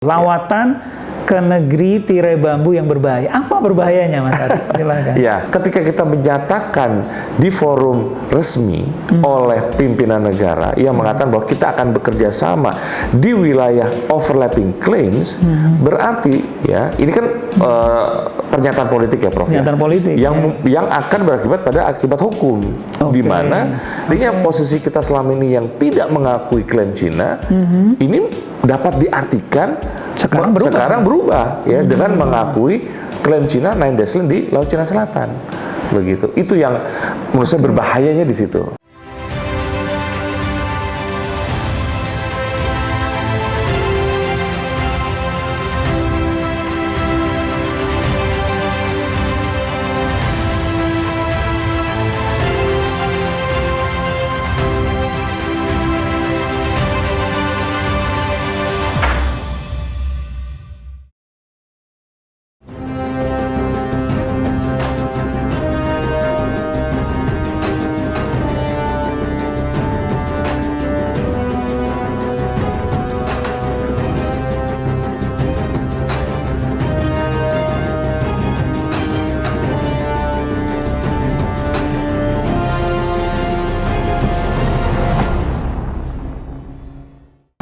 Lawatan ke negeri tirai bambu yang berbahaya. Apa berbahayanya, Mas Ari? Silakan. Ya, ketika kita menyatakan di forum resmi oleh pimpinan negara yang mengatakan bahwa kita akan bekerja sama di wilayah overlapping claims, berarti ya ini kan pernyataan politik ya, Prof. Pernyataan politik. Yang akan berakibat pada akibat hukum, di mana artinya posisi kita selama ini yang tidak mengakui klaim Cina ini dapat diartikan sekarang berubah ya dengan mengakui klaim Cina 9 Dash Line di Laut Cina Selatan. Begitu. Itu yang menurut saya berbahayanya di situ.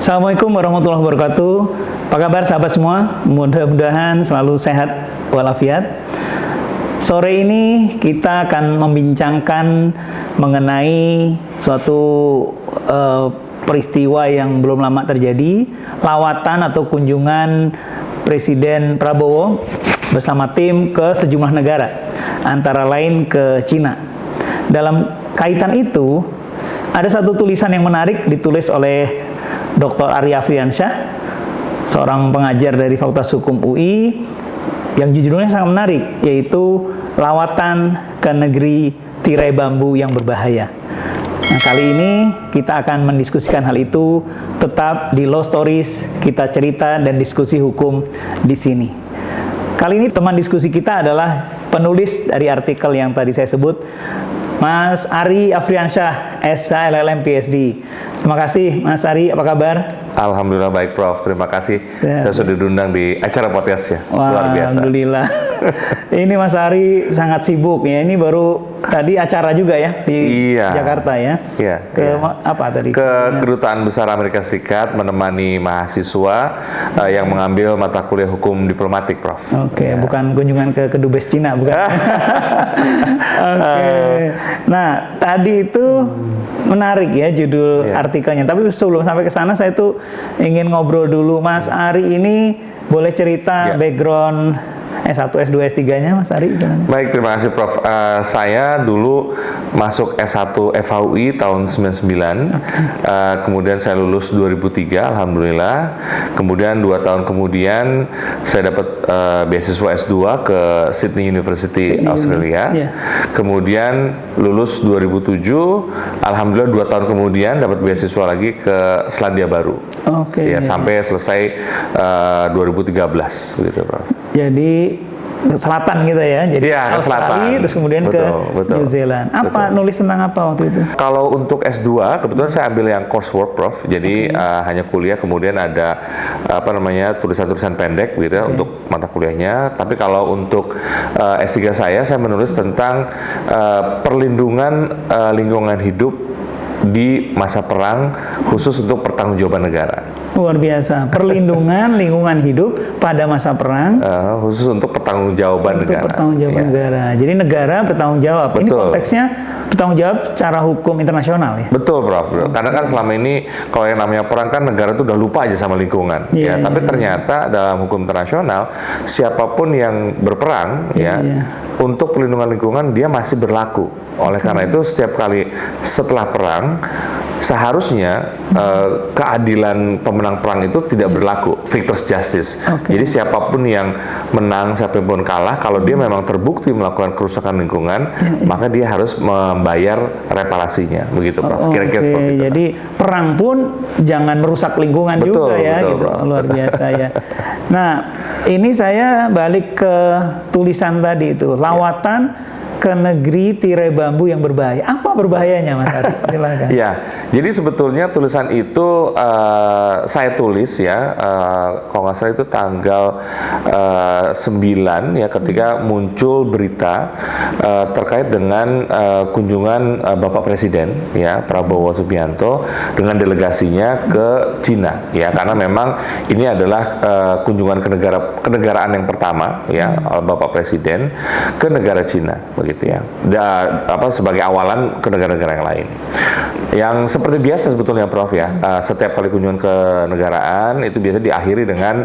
Assalamualaikum warahmatullahi wabarakatuh. Apa kabar sahabat semua? Mudah-mudahan selalu sehat walafiat. Sore ini kita akan membincangkan mengenai suatu peristiwa yang belum lama terjadi, lawatan atau kunjungan Presiden Prabowo bersama tim ke sejumlah negara, antara lain ke Cina. Dalam kaitan itu, ada satu tulisan yang menarik ditulis oleh Dr. Ari Afriansyah, seorang pengajar dari Fakultas Hukum UI, yang judulnya sangat menarik, yaitu Lawatan ke Negeri Tirai Bambu yang Berbahaya. Nah, kali ini kita akan mendiskusikan hal itu tetap di Law Stories, kita cerita dan diskusi hukum di sini. Kali ini teman diskusi kita adalah penulis dari artikel yang tadi saya sebut, Mas Ari Afriansyah, SH LLM PhD. Terima kasih Mas Ari, apa kabar? Alhamdulillah baik, Prof. Terima kasih. Saya sudah diundang di acara podcast ya. Wah, luar biasa. Alhamdulillah. Ini Mas Ari sangat sibuk ya. Ini baru tadi acara juga ya di Jakarta ya. Iya. Apa tadi? Ke Kedutaan Besar Amerika Serikat menemani mahasiswa yang mengambil mata kuliah hukum diplomatik, Prof. Oke, bukan kunjungan ke Kedubes Cina, bukan? Oke. Nah, tadi itu menarik ya judul artikelnya. Tapi sebelum sampai ke sana saya tuh ingin ngobrol dulu. Mas Ari ini boleh cerita background S1, S2, S3-nya Mas Ari? Baik, terima kasih Prof. Saya dulu masuk S1 FHUI tahun 99, kemudian saya lulus 2003, Alhamdulillah. Kemudian 2 tahun kemudian saya dapat beasiswa S2 ke Sydney University, Australia. Kemudian lulus 2007, Alhamdulillah 2 tahun kemudian dapat beasiswa lagi ke Selandia Baru. Sampai selesai 2013, begitu Prof. Jadi selatan gitu ya, jadi Australia terus kemudian ke New Zealand. Nulis tentang apa waktu itu? Kalau untuk S2 kebetulan saya ambil yang coursework, Prof. Jadi hanya kuliah, kemudian ada tulisan-tulisan pendek gitu ya untuk mata kuliahnya. Tapi kalau untuk S3 saya menulis tentang perlindungan lingkungan hidup di masa perang, khusus untuk pertanggungjawaban negara. Luar biasa, perlindungan lingkungan hidup pada masa perang, khusus untuk pertanggungjawaban negara. Negara. Jadi negara bertanggung jawab. Ini konteksnya bertanggung jawab secara hukum internasional ya. Betul, Prof. Karena kan selama ini kalau yang namanya perang kan negara itu udah lupa aja sama lingkungan. Tapi ternyata dalam hukum internasional siapapun yang berperang untuk perlindungan lingkungan dia masih berlaku. Oleh karena itu setiap kali setelah perang seharusnya keadilan pemenang perang itu tidak berlaku, victor's justice. Jadi siapapun yang menang, siapapun kalah, kalau dia memang terbukti melakukan kerusakan lingkungan, maka dia harus membayar reparasinya, begitu Prof. Kira-kira seperti itu. Jadi perang pun jangan merusak lingkungan juga ya, gitu. Luar biasa ya. Nah, ini saya balik ke tulisan tadi itu, lawatan ke negeri tirai bambu yang berbahaya. Apa berbahayanya, Mas Ari? Silakan. Ya, jadi sebetulnya tulisan itu saya tulis ya, kalau nggak salah itu tanggal 9 ya, ketika muncul berita terkait dengan kunjungan Bapak Presiden ya Prabowo Subianto dengan delegasinya ke Cina ya, karena memang ini adalah kunjungan kenegaraan yang pertama ya Bapak Presiden ke negara Cina begitu ya. Sebagai awalan ke negara-negara yang lain. Yang seperti biasa sebetulnya Prof ya, setiap kali kunjungan ke negaraan itu biasa diakhiri dengan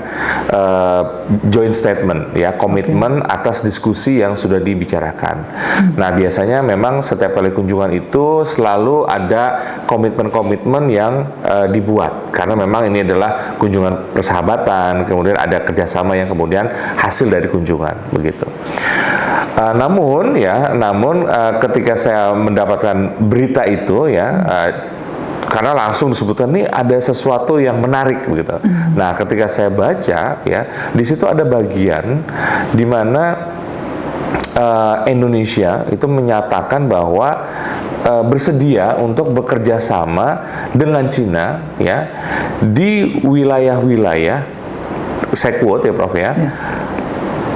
joint statement ya, komitmen atas diskusi yang sudah dibicarakan. Nah, biasanya memang setiap kali kunjungan itu selalu ada komitmen-komitmen yang dibuat, karena memang ini adalah kunjungan persahabatan, kemudian ada kerjasama yang kemudian hasil dari kunjungan begitu. Namun ketika saya mendapatkan berita itu ya, karena langsung disebutkan nih ada sesuatu yang menarik begitu. Nah, ketika saya baca ya, di situ ada bagian di mana Indonesia itu menyatakan bahwa bersedia untuk bekerja sama dengan Cina ya di wilayah-wilayah, saya quote ya Prof ya.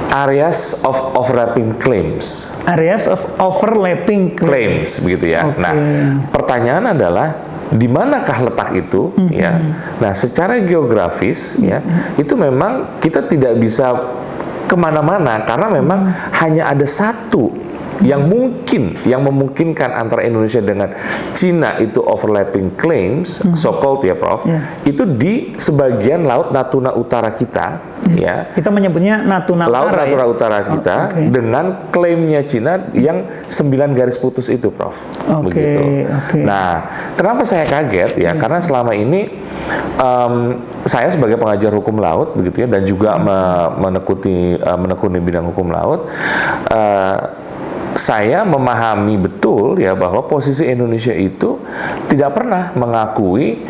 Areas of overlapping claims. Areas of overlapping claims begitu ya. Nah, pertanyaan adalah di manakah letak itu ya? Nah, secara geografis ya, itu memang kita tidak bisa kemana-mana karena memang hanya ada satu yang memungkinkan antara Indonesia dengan Cina itu overlapping claims, so-called ya Prof, itu di sebagian Laut Natuna Utara kita, ya. Kita menyebutnya Natuna Laut Utara, Natuna Utara kita dengan klaimnya Cina yang 9 garis putus itu, Prof. Begitu. Nah, kenapa saya kaget ya? Karena selama ini saya sebagai pengajar hukum laut begitu ya, dan juga menekuni bidang hukum laut, saya memahami betul ya bahwa posisi Indonesia itu tidak pernah mengakui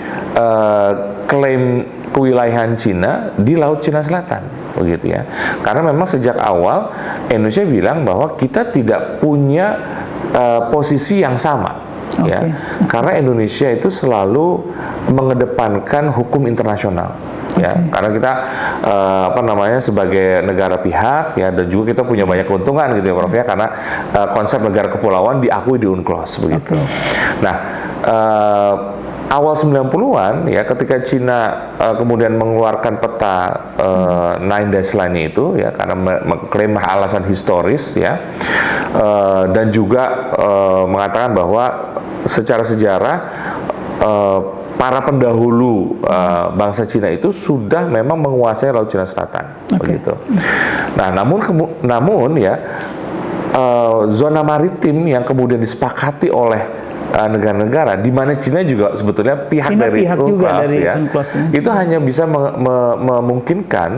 klaim kewilayahan Cina di Laut Cina Selatan, begitu ya. Karena memang sejak awal Indonesia bilang bahwa kita tidak punya posisi yang sama. Ya, karena Indonesia itu selalu mengedepankan hukum internasional. Ya, karena kita sebagai negara pihak ya, dan juga kita punya banyak keuntungan gitu ya Prof ya, karena konsep negara kepulauan diakui di UNCLOS begitu. Nah, awal 90-an ya, ketika Cina kemudian mengeluarkan peta Nine Dash Line itu ya, karena mengklaim alasan historis ya, dan juga mengatakan bahwa secara sejarah para pendahulu bangsa Cina itu sudah memang menguasai Laut Cina Selatan, begitu. Nah, namun ya, zona maritim yang kemudian disepakati oleh negara-negara, di mana Cina juga sebetulnya pihak dari UNCLOS ya, itu hanya bisa memungkinkan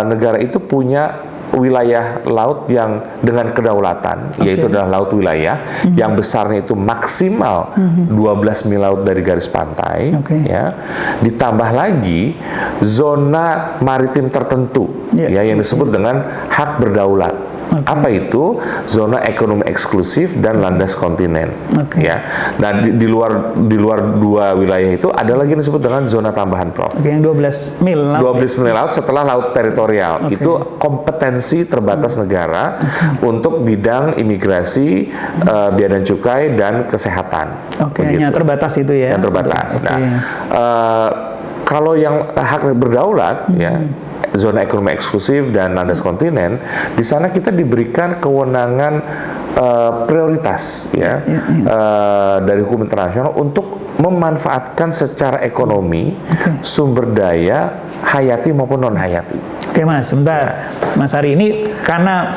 negara itu punya wilayah laut yang dengan kedaulatan, yaitu adalah laut wilayah yang besarnya itu maksimal 12 mil laut dari garis pantai, ya, ditambah lagi zona maritim tertentu, ya, yang disebut dengan hak berdaulat. Apa itu? Zona ekonomi eksklusif dan landas kontinen. Ya. Nah, di luar dua wilayah itu ada lagi yang disebut dengan zona tambahan, Prof. Yang 12 mil laut. 12 mil laut setelah laut teritorial. Itu kompetensi terbatas negara untuk bidang imigrasi, bea dan cukai dan kesehatan. Hanya terbatas itu ya. Yang terbatas. Nah, kalau yang hak berdaulat ya, zona ekonomi eksklusif dan landas kontinen, di sana kita diberikan kewenangan prioritas ya, dari hukum internasional untuk memanfaatkan secara ekonomi sumber daya hayati maupun non hayati. Oke Mas, sebentar. Mas Ari, ini karena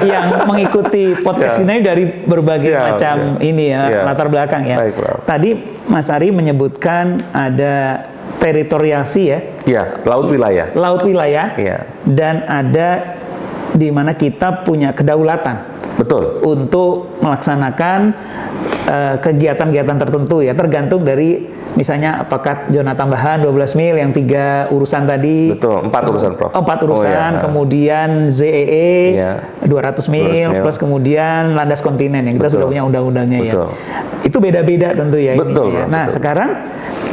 yang mengikuti podcast ini dari berbagai macam ini ya, latar belakang ya. Baik, tadi Mas Ari menyebutkan ada teritoriasi ya. Iya, laut wilayah. Laut wilayah. Dan ada di mana kita punya kedaulatan. Betul. Untuk melaksanakan kegiatan-kegiatan tertentu ya, tergantung dari Misalnya apakah zona tambahan 12 mil yang 3 urusan tadi? Betul, 4 urusan, Prof. 4 urusan, iya. Kemudian ZEE Iya. 200 mil, 200 mil, plus kemudian landas kontinen yang kita Betul. sudah punya undang-undangnya ya. Betul. Itu beda-beda tentu ya. Betul, ini, ya. Bro, Nah betul. sekarang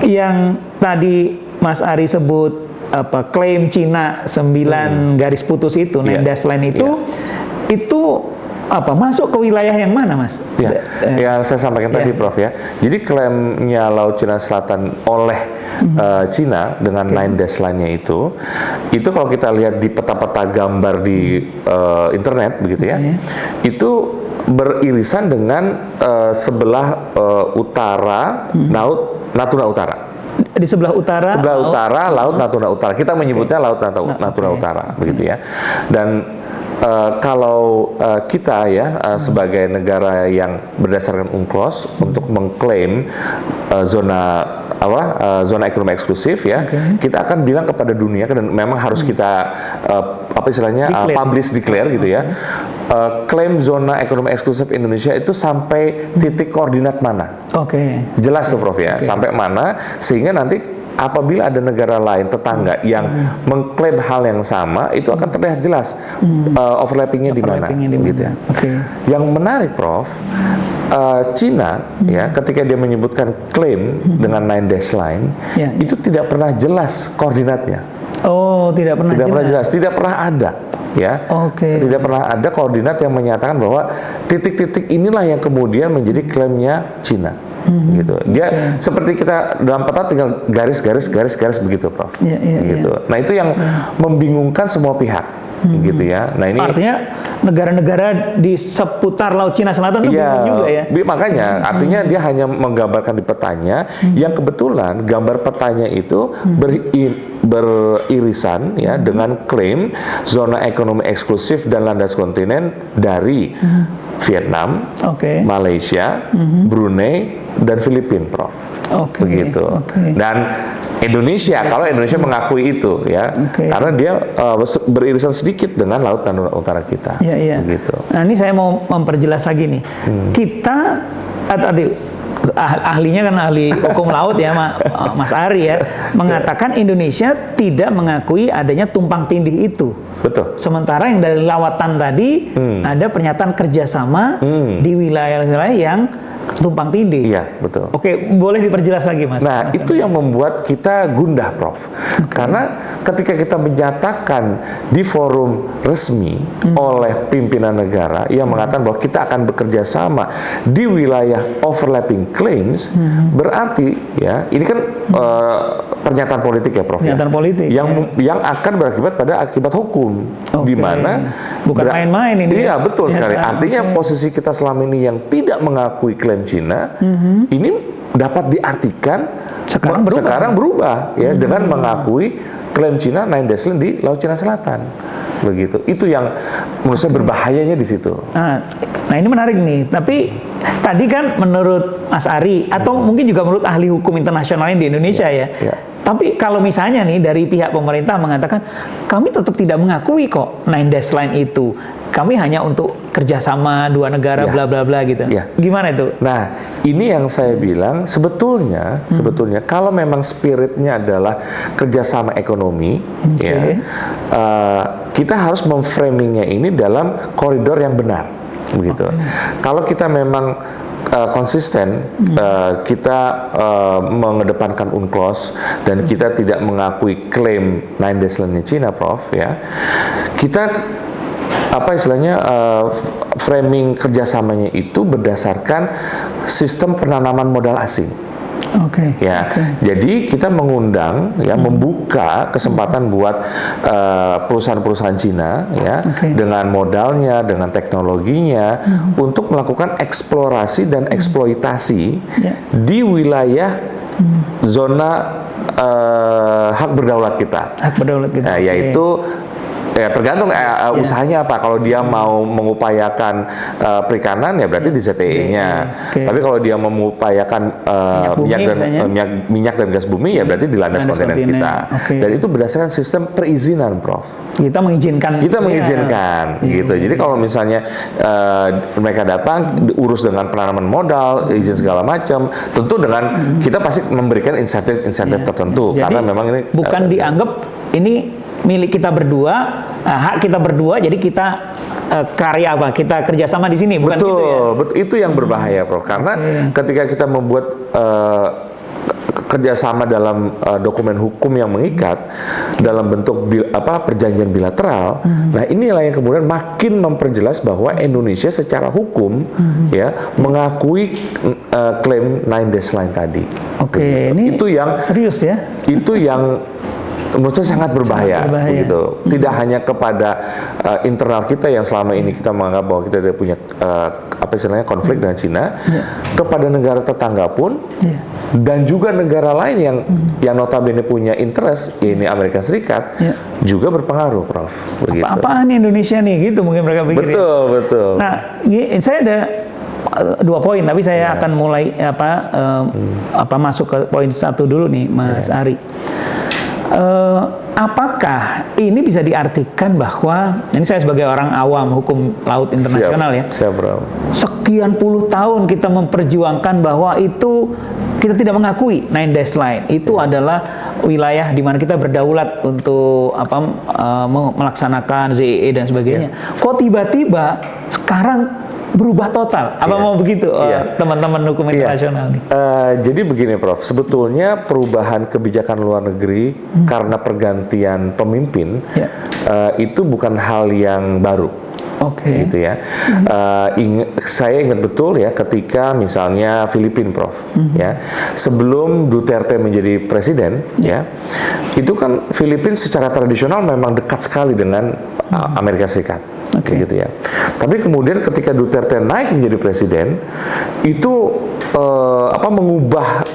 yang tadi Mas Ari sebut klaim Cina 9 garis putus itu, 9 Iya. dash line itu masuk ke wilayah yang mana, Mas? Ya, yang saya sampaikan tadi, Prof ya. Jadi klaimnya Laut Cina Selatan oleh Cina dengan 9 dash line-nya itu kalau kita lihat di peta-peta gambar di internet begitu ya, itu beririsan dengan sebelah utara Laut Natuna Utara. Di sebelah utara. Sebelah utara Laut Natuna Utara. Kita menyebutnya Laut Natuna Utara, begitu ya. Dan kalau kita ya sebagai negara yang berdasarkan UNCLOS untuk mengklaim zona ekonomi eksklusif ya, kita akan bilang kepada dunia dan memang harus kita publish declare gitu ya. Klaim zona ekonomi eksklusif Indonesia itu sampai titik koordinat mana? Jelas tuh, Prof ya, sampai mana sehingga nanti apabila ada negara lain tetangga yang mengklaim hal yang sama, itu akan terlihat jelas overlappingnya di mana, gitu ya. Yang menarik, Prof, Cina ya, ketika dia menyebutkan klaim dengan 9 dash line, itu tidak pernah jelas koordinatnya. Tidak pernah jelas, tidak pernah ada. Ya, tidak pernah ada koordinat yang menyatakan bahwa titik-titik inilah yang kemudian menjadi klaimnya Cina. Gitu. Dia seperti kita dalam peta tinggal garis begitu, Prof. Gitu. Nah, itu yang membingungkan semua pihak, gitu ya. Nah, ini artinya negara-negara di seputar Laut Cina Selatan itu bingung juga ya. Makanya artinya dia hanya menggambarkan di petanya yang kebetulan gambar petanya itu beririsan ya dengan klaim zona ekonomi eksklusif dan landas kontinen dari Vietnam, Malaysia, Brunei, dan Filipina, Prof. Begitu. Dan Indonesia, kalau Indonesia mengakui itu ya, karena dia beririsan sedikit dengan Laut Natuna Utara kita. Begitu. Nah, ini saya mau memperjelas lagi nih. Kita tadi ahlinya kan ahli hukum laut ya, Mas Ari ya, mengatakan Indonesia tidak mengakui adanya tumpang tindih itu. Betul. Sementara yang dari lawatan tadi ada pernyataan kerjasama di wilayah-wilayah yang tumpang tindih. Iya, betul. Boleh diperjelas lagi, Mas? Nah, Mas itu yang membuat kita gundah, Prof. Karena ketika kita menyatakan di forum resmi oleh pimpinan negara yang mengatakan bahwa kita akan bekerja sama di wilayah overlapping claims, berarti ya, ini kan pernyataan politik ya, Prof. Pernyataan politik. Yang akan berakibat pada akibat hukum, di mana bukan main-main ini. Iya, betul sekali. Artinya posisi kita selama ini yang tidak mengakui klaim Cina, ini dapat diartikan sekarang berubah ya dengan mengakui klaim Cina 9 dash line di Laut Cina Selatan. Begitu. Itu yang menurut saya berbahayanya di situ. Nah, ini menarik nih. Tapi tadi kan menurut Mas Ari atau mungkin juga menurut ahli hukum internasional di Indonesia ya. Tapi kalau misalnya nih dari pihak pemerintah mengatakan kami tetap tidak mengakui kok 9 dash line itu. Kami hanya untuk kerjasama dua negara bla bla bla gitu. Gimana itu? Nah, ini yang saya bilang sebetulnya kalau memang spiritnya adalah kerjasama ekonomi, kita harus memframingnya ini dalam koridor yang benar, begitu. Kalau kita memang konsisten, kita mengedepankan UNCLOS dan kita tidak mengakui klaim 9 dash line Cina, Prof. Ya, kita framing kerjasamanya itu berdasarkan sistem penanaman modal asing. Jadi kita mengundang ya, membuka kesempatan buat perusahaan-perusahaan Cina ya, dengan modalnya, dengan teknologinya untuk melakukan eksplorasi dan eksploitasi di wilayah zona hak berdaulat kita. Hak berdaulat kita. Yaitu Ya tergantung usahanya apa. Kalau dia mau mengupayakan perikanan ya berarti di ZTE-nya. Tapi kalau dia mengupayakan minyak dan gas bumi ya berarti di landas kontinen kita. Dan itu berdasarkan sistem perizinan, Prof. Kita mengizinkan. Gitu. Jadi kalau misalnya mereka datang urus dengan penanaman modal, izin segala macam, tentu dengan kita pasti memberikan insentif tertentu. Jadi, karena memang ini bukan dianggap ini milik kita berdua, hak kita berdua, jadi kita karya apa? Kita kerjasama di sini, bukan gitu ya? Betul, itu yang berbahaya, Prof. Karena ketika kita membuat kerjasama dalam dokumen hukum yang mengikat dalam bentuk perjanjian bilateral, nah inilah yang kemudian makin memperjelas bahwa Indonesia secara hukum ya mengakui klaim 9 dash line tadi. Ini itu yang serius ya? Itu yang menurut saya sangat berbahaya. Begitu. Tidak hanya kepada internal kita yang selama ini kita menganggap bahwa kita tidak punya konflik dengan Cina, kepada negara tetangga pun, dan juga negara lain yang notabene punya interest, ini Amerika Serikat, juga berpengaruh, Prof. Begitu. Apaan Indonesia nih? Gitu mungkin mereka pikir. Betul. Nah, saya ada 2 poin, tapi saya akan mulai masuk ke poin 1 dulu nih, Mas Ari. Apakah ini bisa diartikan bahwa ini saya sebagai orang awam hukum laut internasional sekian puluh tahun kita memperjuangkan bahwa itu kita tidak mengakui 9 dash line itu adalah wilayah di mana kita berdaulat untuk melaksanakan ZEE dan sebagainya. Kok tiba-tiba sekarang berubah total? Apa mau begitu teman-teman hukum internasional nih? Jadi begini, Prof. Sebetulnya perubahan kebijakan luar negeri karena pergantian pemimpin itu bukan hal yang baru. Gitu ya. Saya ingat betul ya ketika misalnya Filipina, Prof. Ya, sebelum Duterte menjadi presiden, ya, itu kan Filipina secara tradisional memang dekat sekali dengan Amerika Serikat. Gitu ya. Tapi kemudian ketika Duterte naik menjadi presiden, itu mengubah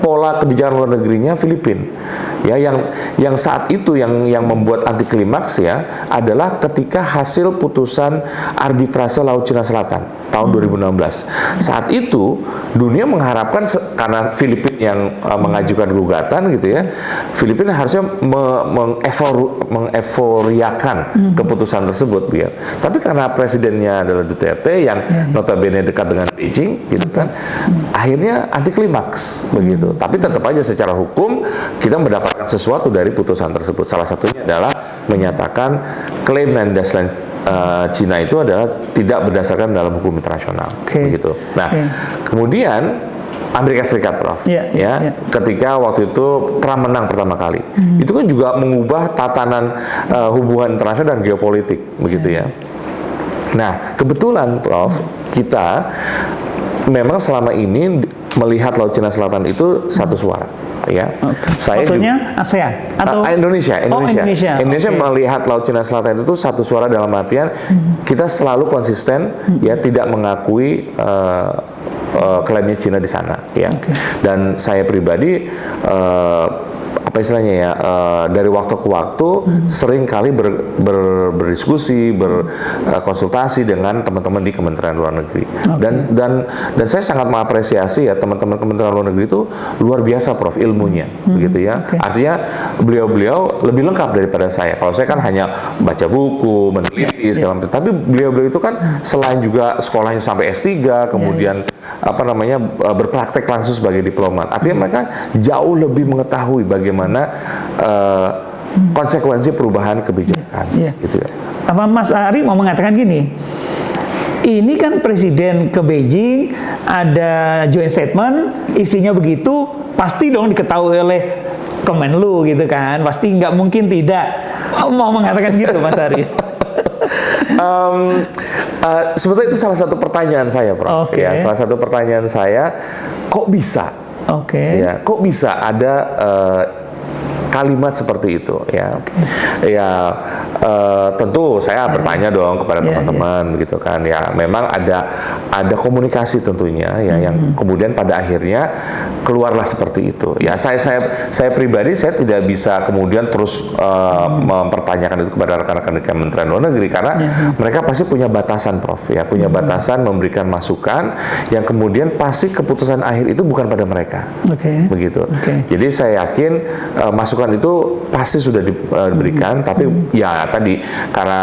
pola kebijakan luar negerinya Filipina. Ya, yang saat itu yang membuat anti klimaks ya adalah ketika hasil putusan arbitrase Laut Cina Selatan tahun 2016. Saat itu dunia mengharapkan karena Filipina yang mengajukan gugatan gitu ya, Filipina harusnya mengeuforiakan keputusan tersebut ya. Tapi karena presidennya adalah Duterte yang notabene dekat dengan Beijing gitu kan, akhirnya anti klimaks begitu. Tapi tetap aja secara hukum kita mendapatkan sesuatu dari putusan tersebut. Salah satunya adalah menyatakan klaim 9 dash line Cina itu adalah tidak berdasarkan dalam hukum internasional begitu. Nah, kemudian Amerika Serikat, Prof. Ketika waktu itu Trump menang pertama kali, itu kan juga mengubah tatanan hubungan internasional dan geopolitik, begitu ya. Nah, kebetulan, Prof, kita memang selama ini melihat Laut Cina Selatan itu satu suara. Ya, maksudnya ASEAN atau Indonesia melihat Laut Cina Selatan itu satu suara dalam artian kita selalu konsisten ya tidak mengakui klaimnya Cina di sana ya. Dan saya pribadi dari waktu ke waktu sering kali berdiskusi, berkonsultasi dengan teman-teman di Kementerian Luar Negeri. Dan saya sangat mengapresiasi ya teman-teman Kementerian Luar Negeri itu luar biasa, Prof, ilmunya begitu ya. Artinya beliau-beliau lebih lengkap daripada saya. Kalau saya kan hanya baca buku, meneliti segala macam. Tapi beliau-beliau itu kan selain juga sekolahnya sampai S3, kemudian berpraktek langsung sebagai diplomat. Artinya mereka jauh lebih mengetahui bagaimana konsekuensi perubahan kebijakan. Gitu ya. Apa Mas Ari mau mengatakan gini? Ini kan presiden ke Beijing, ada joint statement, isinya begitu, pasti dong diketahui oleh Kemenlu gitu kan? Pasti nggak mungkin tidak. Mau mengatakan gitu, Mas Ari? Sebetulnya itu salah satu pertanyaan saya, Prof. Ya, salah satu pertanyaan saya, kok bisa? Ya, kok bisa ada kalimat seperti itu? Ya, tentu saya bertanya dong kepada teman-teman gitu kan ya. Memang ada komunikasi tentunya ya yang kemudian pada akhirnya keluarlah seperti itu. Ya saya pribadi saya tidak bisa kemudian terus mempertanyakan itu kepada rekan-rekan di Kementerian Luar Negeri karena mereka pasti punya batasan, Prof. Ya, punya batasan memberikan masukan yang kemudian pasti keputusan akhir itu bukan pada mereka. Begitu. Jadi saya yakin masukan itu pasti sudah diberikan, tapi ya tadi karena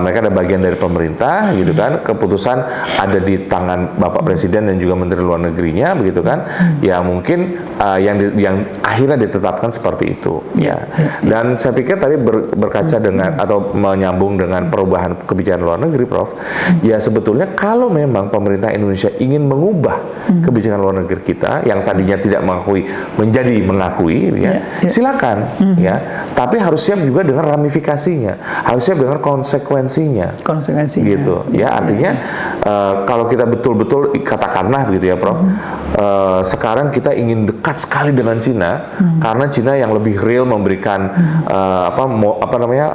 mereka ada bagian dari pemerintah gitu kan, keputusan ada di tangan Bapak Presiden dan juga Menteri Luar Negerinya begitu kan. Ya mungkin yang akhirnya ditetapkan seperti itu ya. Dan saya pikir tadi berkaca dengan atau menyambung dengan perubahan kebijakan luar negeri, Prof. Ya sebetulnya kalau memang pemerintah Indonesia ingin mengubah kebijakan luar negeri kita yang tadinya tidak mengakui menjadi mengakui ya, silakan ya. Tapi harus siap juga dengan ramifikasinya, harus siap dengan konsekuensinya. Gitu ya. Artinya kalau kita betul-betul katakanlah begitu ya, Prof. Sekarang kita ingin dekat sekali dengan Cina karena Cina yang lebih real memberikan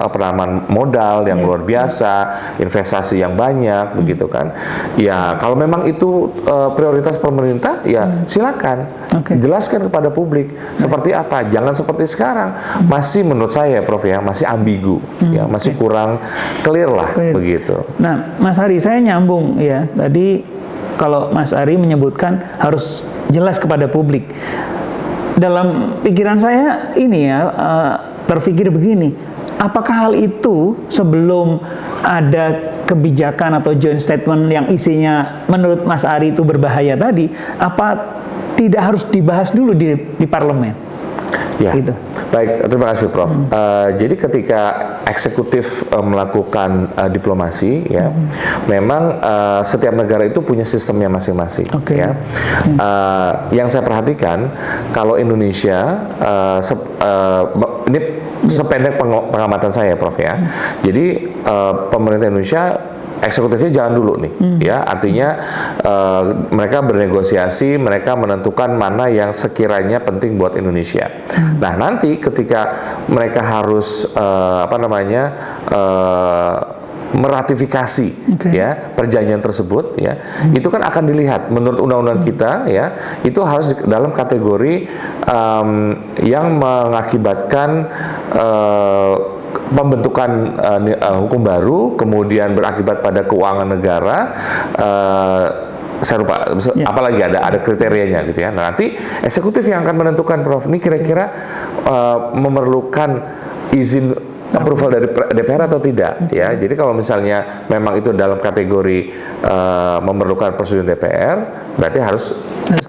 penanaman modal yang luar biasa, investasi yang banyak begitu kan. Ya, kalau memang itu prioritas pemerintah ya silakan. Jelaskan kepada publik seperti apa. Jangan seperti sekarang. Masih menurut saya, Prof ya, masih ambigu ya, masih kurang clear lah begitu. Nah, Mas Ari, saya nyambung ya. Tadi kalau Mas Ari menyebutkan harus jelas kepada publik. Dalam pikiran saya ini ya, terpikir begini, apakah hal itu sebelum ada kebijakan atau joint statement yang isinya menurut Mas Ari itu berbahaya tadi, apa tidak harus dibahas dulu di parlemen? Ya, gitu. Baik, terima kasih, Prof. Jadi ketika eksekutif melakukan diplomasi, ya, memang setiap negara itu punya sistemnya masing-masing. Ya. Yang saya perhatikan, kalau Indonesia, ini sependek pengamatan saya, Prof ya. Jadi pemerintah Indonesia eksekutifnya jalan dulu nih, ya, artinya mereka bernegosiasi, mereka menentukan mana yang sekiranya penting buat Indonesia. Nah, nanti ketika mereka harus meratifikasi ya perjanjian tersebut ya, itu kan akan dilihat menurut undang-undang kita ya, itu harus dalam kategori yang mengakibatkan pembentukan hukum baru, kemudian berakibat pada keuangan negara, saya lupa, apalagi ada kriterianya gitu ya. Nah, nanti eksekutif yang akan menentukan, Prof, ini kira-kira memerlukan izin approval dari DPR atau tidak ya. Jadi kalau misalnya memang itu dalam kategori memerlukan persetujuan DPR, berarti harus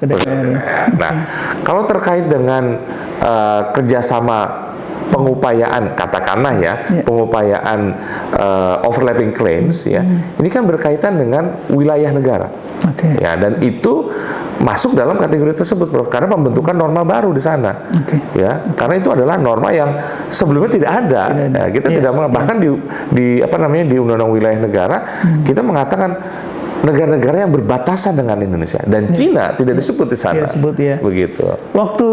ke DPR. Nah, kalau terkait dengan kerjasama pengupayaan, katakanlah ya, pengupayaan overlapping claims ya, ini kan berkaitan dengan wilayah negara. Ya, dan itu masuk dalam kategori tersebut, Prof, karena pembentukan norma baru di sana. Ya, karena itu adalah norma yang sebelumnya tidak ada. Ya, kita tidak bahkan di Undang-Undang Wilayah Negara kita mengatakan negara-negara yang berbatasan dengan Indonesia dan Cina tidak disebut di sana. Begitu. Waktu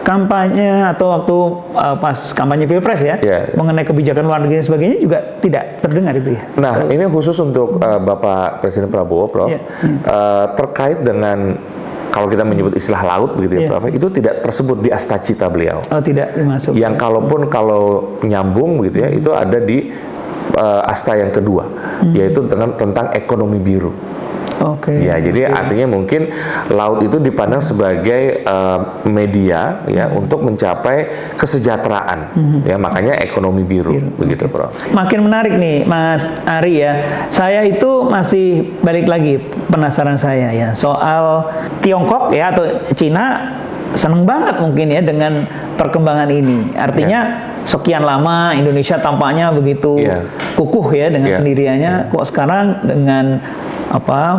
kampanye atau waktu pas kampanye Pilpres ya, mengenai kebijakan luar negeri dan sebagainya juga tidak terdengar itu ya. Nah, ini khusus untuk Bapak Presiden Prabowo, Prof. Terkait dengan kalau kita menyebut istilah laut begitu ya, Prof, itu tidak tersebut di astacita beliau. Oh, tidak dimasuk. Yang kalaupun kalau nyambung begitu ya, itu ada di asta yang kedua, yaitu tentang ekonomi biru. Ya, jadi artinya mungkin laut itu dipandang sebagai media ya untuk mencapai kesejahteraan. Ya, makanya ekonomi biru begitu, Prof. Makin menarik nih, Mas Ari ya. Saya itu masih balik lagi penasaran saya ya soal Tiongkok ya atau Cina seneng banget mungkin ya dengan perkembangan ini. Artinya sekian lama Indonesia tampaknya begitu kukuh ya dengan pendiriannya, kok sekarang dengan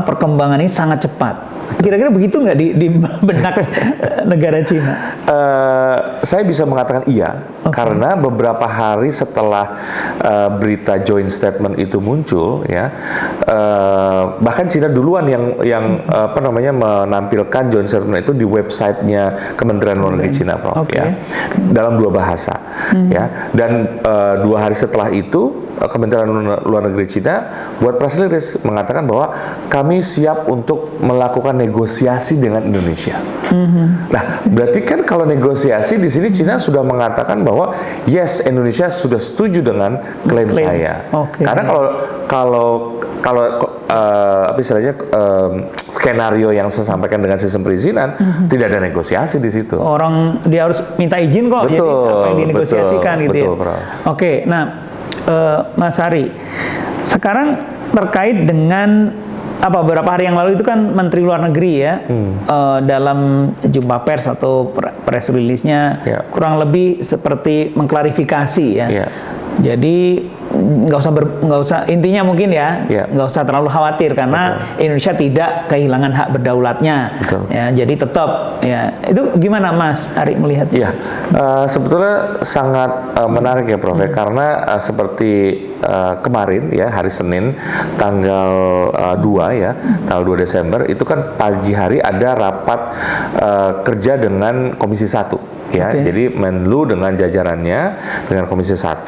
perkembangan ini sangat cepat. Kira-kira begitu nggak di benak negara Cina? Saya bisa mengatakan iya, karena beberapa hari setelah berita joint statement itu muncul, ya, bahkan Cina duluan yang menampilkan joint statement itu di websitenya Kementerian Luar Negeri Cina, Prof. Ya, dalam 2 bahasa, ya, dan 2 hari setelah itu Kementerian Luar Negeri Cina buat press release mengatakan bahwa kami siap untuk melakukan negosiasi dengan Indonesia. Nah, berarti kan kalau negosiasi di sini Cina sudah mengatakan bahwa yes, Indonesia sudah setuju dengan klaim saya. Karena kalau apa istilahnya skenario yang saya sampaikan dengan sistem perizinan tidak ada negosiasi di situ. Orang dia harus minta izin kok, betul, jadi apa yang dinegosiasikan betul, gitu betul, ya. Oke, nah Mas Hari, sekarang terkait dengan beberapa hari yang lalu itu kan Menteri Luar Negeri ya dalam jumpa pers atau press release-nya kurang lebih seperti mengklarifikasi ya. Jadi nggak usah intinya mungkin nggak usah terlalu khawatir karena Indonesia tidak kehilangan hak berdaulatnya. Ya, jadi tetap ya. Itu gimana Mas Ari melihatnya? Sebetulnya sangat menarik ya Prof. Karena seperti kemarin ya, hari Senin tanggal 2 ya, tanggal 2 Desember itu kan pagi hari ada rapat kerja dengan Komisi 1. Ya, jadi Menlu dengan jajarannya dengan Komisi 1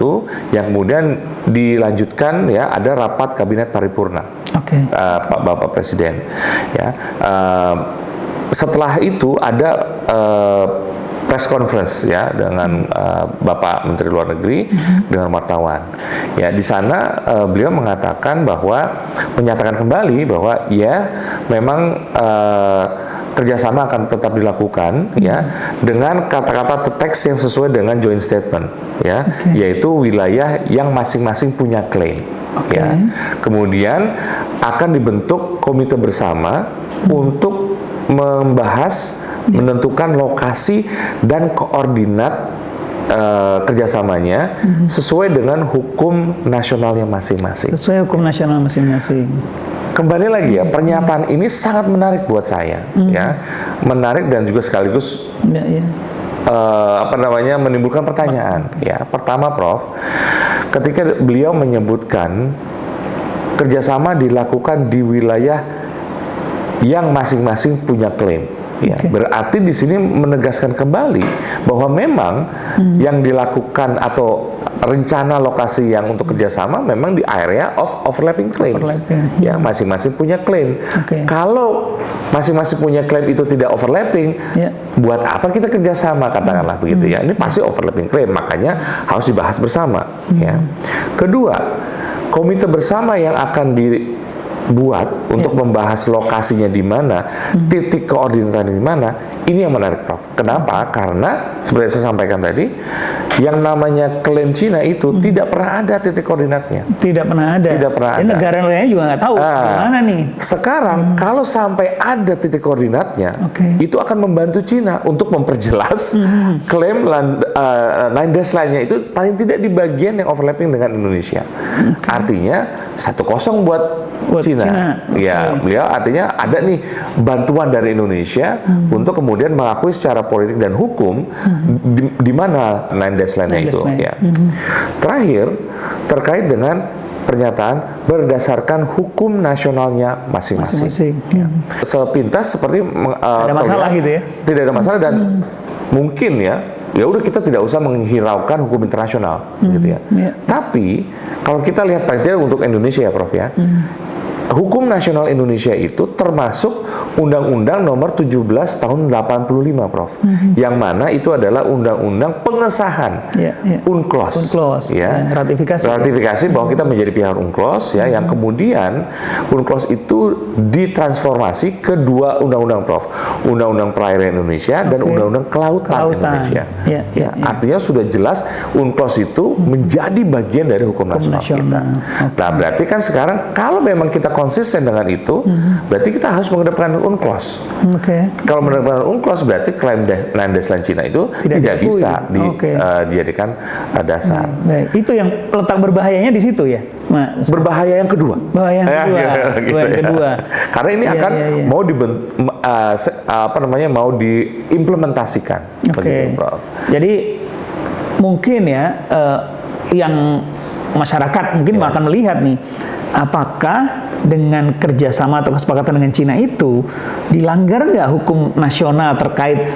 yang kemudian dilanjutkan ya, ada rapat kabinet paripurna Pak Bapak Presiden ya. Setelah itu ada press conference ya dengan Bapak Menteri Luar Negeri dengan wartawan. Ya, di sana beliau mengatakan bahwa menyatakan kembali bahwa ya memang kerjasama akan tetap dilakukan ya dengan kata-kata teks yang sesuai dengan joint statement ya, yaitu wilayah yang masing-masing punya klaim. Ya. Kemudian akan dibentuk komite bersama untuk membahas, menentukan lokasi dan koordinat kerjasamanya sesuai dengan hukum nasionalnya masing-masing. Sesuai hukum nasional masing-masing. Kembali lagi ya, pernyataan ini sangat menarik buat saya, ya, menarik dan juga sekaligus menimbulkan pertanyaan. Ya, pertama, Prof, ketika beliau menyebutkan kerjasama dilakukan di wilayah yang masing-masing punya klaim. Ya, berarti di sini menegaskan kembali bahwa memang yang dilakukan atau rencana lokasi yang untuk kerjasama memang di area of overlapping claims. Ya, masing-masing punya klaim. Kalau masing-masing punya klaim itu tidak overlapping, buat apa kita kerjasama, katakanlah begitu ya? Ini pasti overlapping klaim, makanya harus dibahas bersama. Ya. Kedua, komite bersama yang akan dibuat untuk membahas lokasinya di mana, titik koordinatnya di mana, ini yang menarik, Prof. Kenapa? Karena seperti saya sampaikan tadi, yang namanya klaim Cina itu tidak pernah ada titik koordinatnya. Tidak pernah ada. Tidak pernah ada. Negara lainnya juga nggak tahu gimana nih. Sekarang kalau sampai ada titik koordinatnya, itu akan membantu Cina untuk memperjelas klaim nine dash line-nya itu paling tidak di bagian yang overlapping dengan Indonesia. Artinya 1-0 buat Cina. Ya, beliau artinya ada nih bantuan dari Indonesia untuk kemudian mengakui secara politik dan hukum di mana nine dash line-nya itu. Ya. Terakhir, terkait dengan pernyataan berdasarkan hukum nasionalnya masing-masing. Ya. Sepintas seperti ada masalah gitu ya? Tidak ada masalah dan mungkin ya udah kita tidak usah menghiraukan hukum internasional, gitu ya. Tapi kalau kita lihat paling tidak untuk Indonesia ya, Prof ya. Hukum nasional Indonesia itu termasuk Undang-Undang Nomor 17 Tahun 85, Prof. Yang mana itu adalah undang-undang pengesahan UNCLOS. Ya. Ratifikasi bahwa kita menjadi pihak UNCLOS ya, yang kemudian UNCLOS itu ditransformasi ke 2 undang-undang, Prof. Undang-undang Perairan Indonesia dan Undang-Undang Kelautan Indonesia. Artinya sudah jelas UNCLOS itu menjadi bagian dari hukum nasional kita. Nah, berarti kan sekarang kalau memang kita konsisten dengan itu, berarti kita harus mengedepankan UNCLOS. Kalau mengedepankan UNCLOS, berarti klaim nine dash line Cina itu tidak bisa dijadikan dasar. Itu yang letak berbahayanya di situ ya, Mas? Berbahaya yang kedua. Bahaya yang kedua. Karena ini akan mau mau diimplementasikan. Begitu, Prof. Jadi mungkin ya yang masyarakat mungkin akan melihat nih, apakah dengan kerjasama atau kesepakatan dengan Cina itu dilanggar nggak hukum nasional terkait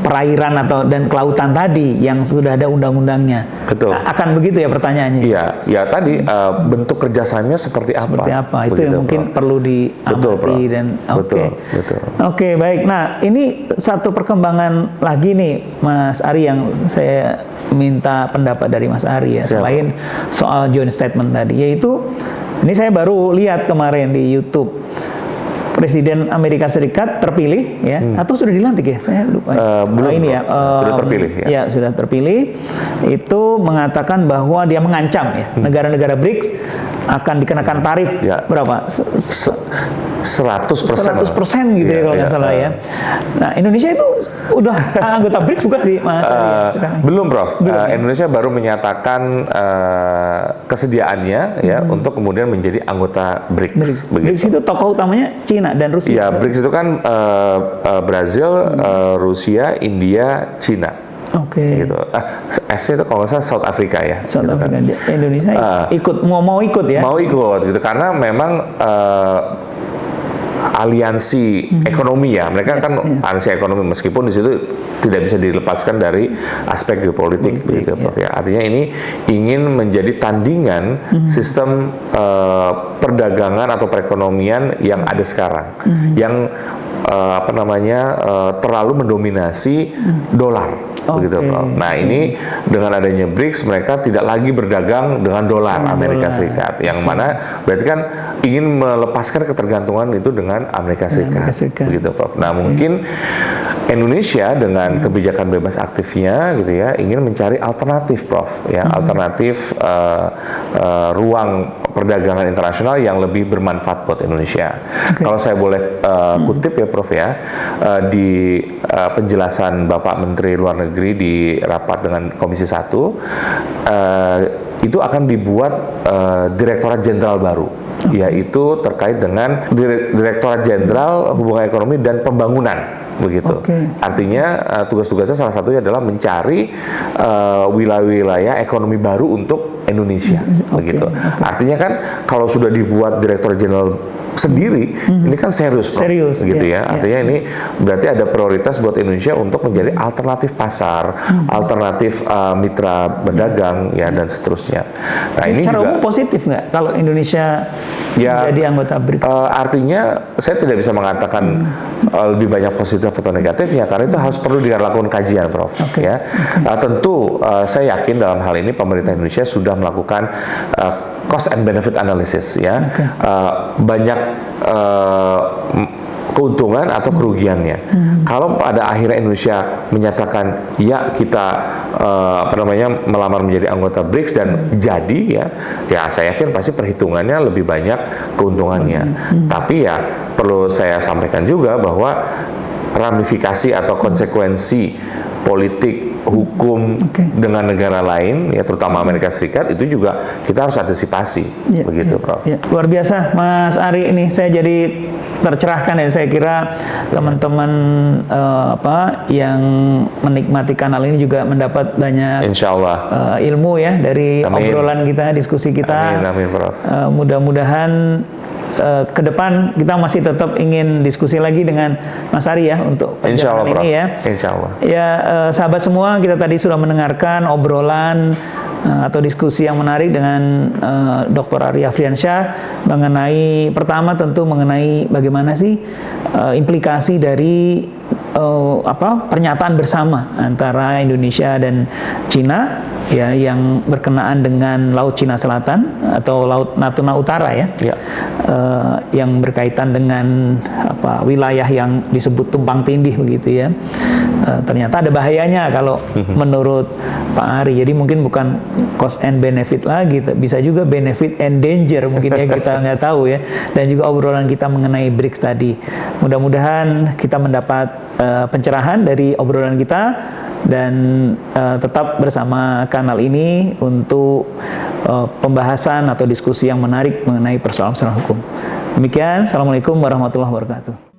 perairan dan kelautan tadi yang sudah ada undang-undangnya? Betul. Akan begitu ya pertanyaannya? Iya, ya tadi bentuk kerjasamanya seperti apa? Seperti apa? Itu begitu, yang mungkin perlu diamati dan betul. Oke, baik. Nah, ini satu perkembangan lagi nih, Mas Ari, yang saya minta pendapat dari Mas Ari ya, selain soal joint statement tadi, yaitu ini saya baru lihat kemarin di YouTube. Presiden Amerika Serikat terpilih ya, atau sudah dilantik ya? Saya lupa. Belum. Ini ya. Sudah terpilih ya. Ya, sudah terpilih. Itu mengatakan bahwa dia mengancam ya, negara-negara BRICS akan dikenakan tarif berapa? 100% gitu ya kalau nggak salah ya. Nah, Indonesia itu udah anggota BRICS bukan sih, Mas? Belum, Prof. Indonesia baru menyatakan kesediaannya ya untuk kemudian menjadi anggota BRICS. BRICS itu tokoh utamanya Cina dan Rusia. Ya, BRICS itu kan Brazil, Rusia, India, Cina. Gitu. S itu kalau nggak salah South Africa ya. South gitu Africa. Kan. Indonesia ikut mau ikut ya? Mau ikut gitu karena memang aliansi ekonomi ya, mereka kan aliansi ekonomi meskipun di situ tidak bisa dilepaskan dari aspek geopolitik begitu Prof ya. Artinya ini ingin menjadi tandingan sistem perdagangan atau perekonomian yang ada sekarang, yang terlalu mendominasi dolar. Begitu, Prof. Nah, ini dengan adanya BRICS mereka tidak lagi berdagang dengan dolar Amerika Serikat, yang mana berarti kan ingin melepaskan ketergantungan itu dengan Amerika Serikat. Begitu, Prof. Nah, mungkin Indonesia dengan kebijakan bebas aktifnya gitu ya ingin mencari alternatif, Prof. Ya, alternatif ruang perdagangan internasional yang lebih bermanfaat buat Indonesia. Kalau saya boleh kutip ya, Prof ya, di penjelasan Bapak Menteri Luar Negeri di rapat dengan Komisi 1, itu akan dibuat Direktorat Jenderal baru, yaitu terkait dengan Direktorat Jenderal Hubungan Ekonomi dan Pembangunan. Begitu. Artinya tugas-tugasnya salah satunya adalah mencari wilayah-wilayah ekonomi baru untuk Indonesia. Begitu. Artinya kan kalau sudah dibuat Direktorat Jenderal sendiri, ini kan serius, Prof. Gitu ya. Artinya ini berarti ada prioritas buat Indonesia untuk menjadi alternatif pasar, alternatif mitra berdagang ya dan seterusnya. Nah, ini secara juga umum positif nggak kalau Indonesia menjadi anggota BRICS? Artinya saya tidak bisa mengatakan lebih banyak positif atau negatifnya karena itu harus perlu dilakukan kajian, Prof. Ya. Tentu saya yakin dalam hal ini pemerintah Indonesia sudah melakukan cost and benefit analysis ya. Banyak keuntungan atau kerugiannya. Kalau pada akhirnya Indonesia menyatakan ya kita melamar menjadi anggota BRICS dan jadi ya saya yakin pasti perhitungannya lebih banyak keuntungannya. Tapi ya perlu saya sampaikan juga bahwa ramifikasi atau konsekuensi politik hukum dengan negara lain ya terutama Amerika Serikat itu juga kita harus antisipasi begitu, Prof. Luar biasa, Mas Ari, ini saya jadi tercerahkan ya. Saya kira teman-teman yang menikmati kanal ini juga mendapat banyak Insya Allah ilmu ya dari obrolan kita, diskusi kita. Amin, Prof. Mudah-mudahan ke depan kita masih tetap ingin diskusi lagi dengan Mas Ari ya untuk perjalanan ini ya. Insya Allah. Ya, sahabat semua, kita tadi sudah mendengarkan obrolan atau diskusi yang menarik dengan Dr. Ari Afriansyah mengenai, pertama tentu mengenai bagaimana sih implikasi dari pernyataan bersama antara Indonesia dan Cina ya yang berkenaan dengan Laut Cina Selatan atau Laut Natuna Utara ya. Yang berkaitan dengan wilayah yang disebut tumpang tindih begitu ya. Ternyata ada bahayanya kalau menurut Pak Ari. Jadi mungkin bukan cost and benefit lagi, bisa juga benefit and danger mungkin ya, kita nggak tahu ya. Dan juga obrolan kita mengenai BRICS tadi. Mudah-mudahan kita mendapat pencerahan dari obrolan kita dan tetap bersama kanal ini untuk pembahasan atau diskusi yang menarik mengenai persoalan-persoalan hukum. Demikian, Assalamualaikum warahmatullahi wabarakatuh.